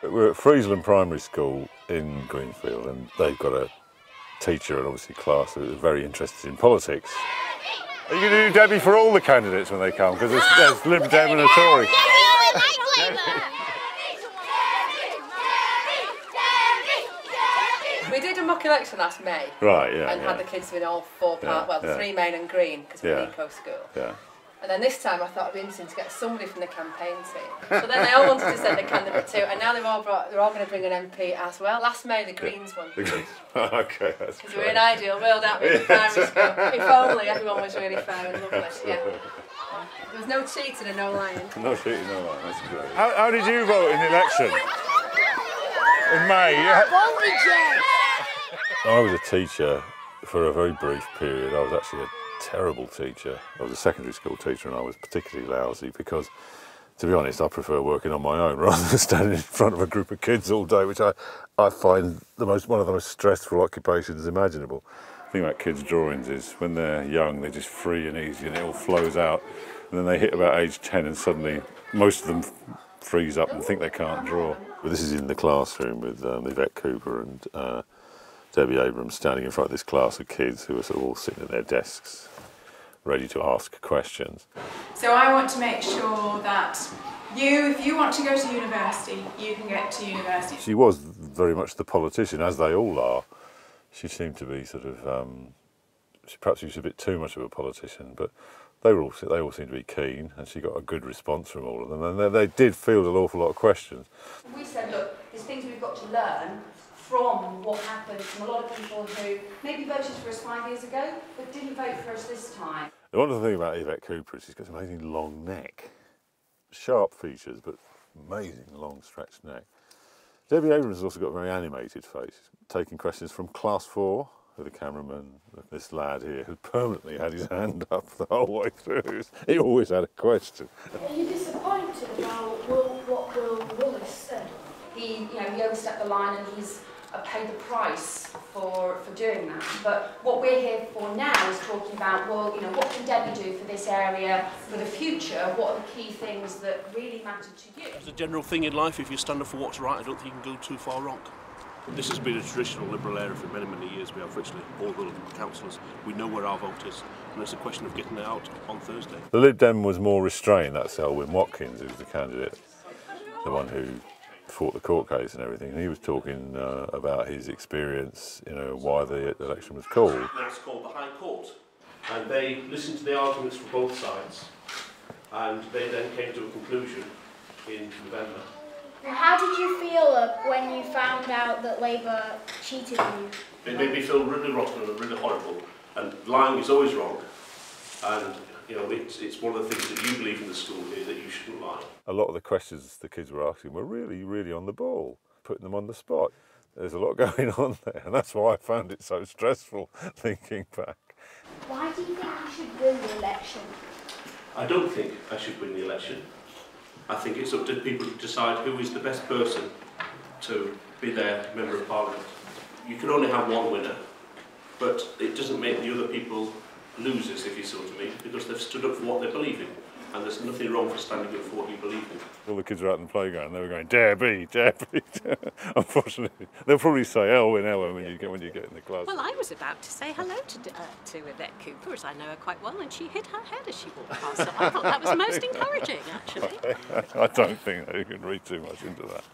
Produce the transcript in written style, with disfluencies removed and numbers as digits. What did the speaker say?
We're at Friezland Primary School in Greenfield, and they've got a teacher and obviously class who are very interested in politics. Are you going to do Debbie for all the candidates when they come? Because there's Lib Dem and a Tory. We did a mock election last May. Right, yeah. And had the kids in all four parts, well, the three main and green, because we're an eco school. Yeah. And then this time I thought it'd be interesting to get somebody from the campaign team. So then they all wanted to send a candidate too, and now they're all going to bring an MP as well. Last May the Greens won. Okay, that's because we're an ideal world, aren't we, in the primary school? If only everyone was really fair and lovely. Yeah. There was no cheating and no lying. No cheating, no lying. That's great. How did you vote in the election? In May? I was a teacher for a very brief period. I was actually a terrible teacher. I was a secondary school teacher, and I was particularly lousy because, to be honest, I prefer working on my own rather than standing in front of a group of kids all day, which I find one of the most stressful occupations imaginable. The thing about kids' drawings is when they're young, they're just free and easy and it all flows out, and then they hit about age 10 and suddenly most of them freeze up and think they can't draw. But this is in the classroom with Yvette Cooper and Debbie Abrams standing in front of this class of kids who are sort of all sitting at their desks, ready to ask questions. So I want to make sure that if you want to go to university, you can get to university. She was very much the politician, as they all are. She seemed to be sort of, perhaps she was a bit too much of a politician, but they all seemed to be keen, and she got a good response from all of them, and they did field an awful lot of questions. We said, look, there's things we've got to learn from what happened from a lot of people who maybe voted for us 5 years ago, but didn't vote for us this time. The wonderful thing about Yvette Cooper is she's got an amazing long neck. Sharp features, but amazing long stretched neck. Debbie Abrams has also got a very animated face, taking questions from class 4 with a cameraman, this lad here who permanently had his hand up the whole way through. He always had a question. Are you disappointed about what Will Willis said? He overstepped the line and he's paid the price for doing that. But what we're here for now is talking about, well, what can Debbie do for this area for the future? What are the key things that really matter to you? As a general thing in life, if you stand up for what's right, I don't think you can go too far wrong. This has been a traditional Liberal area for many, many years. We have virtually all the councillors. We know where our vote is, and it's a question of getting it out on Thursday. The Lib Dem was more restrained. That's Elwyn Watkins, who was the candidate, the one who fought the court case and everything, and he was talking about his experience, why the election was called. It's called the High Court, and they listened to the arguments from both sides, and they then came to a conclusion in November. How did you feel when you found out that Labour cheated you? It made me feel really rotten and really horrible, and lying is always wrong, and it's one of the things that you believe in the school here, that you shouldn't lie. A lot of the questions the kids were asking were really, really on the ball, putting them on the spot. There's a lot going on there, and that's why I found it so stressful thinking back. Why do you think you should win the election? I don't think I should win the election. I think it's up to people to decide who is the best person to be their Member of Parliament. You can only have one winner, but it doesn't make the other people losers, if you so to me, because they've stood up for what they believe in, and there's nothing wrong for standing up for what you believe in. All the kids were out in the playground and they were going, Debbie, Debbie. Unfortunately, they'll probably say Elwyn when you get in the class. Well, I was about to say hello to Yvette Cooper, as I know her quite well, and she hid her head as she walked past. So I thought that was most encouraging, actually. I don't think that you can read too much into that.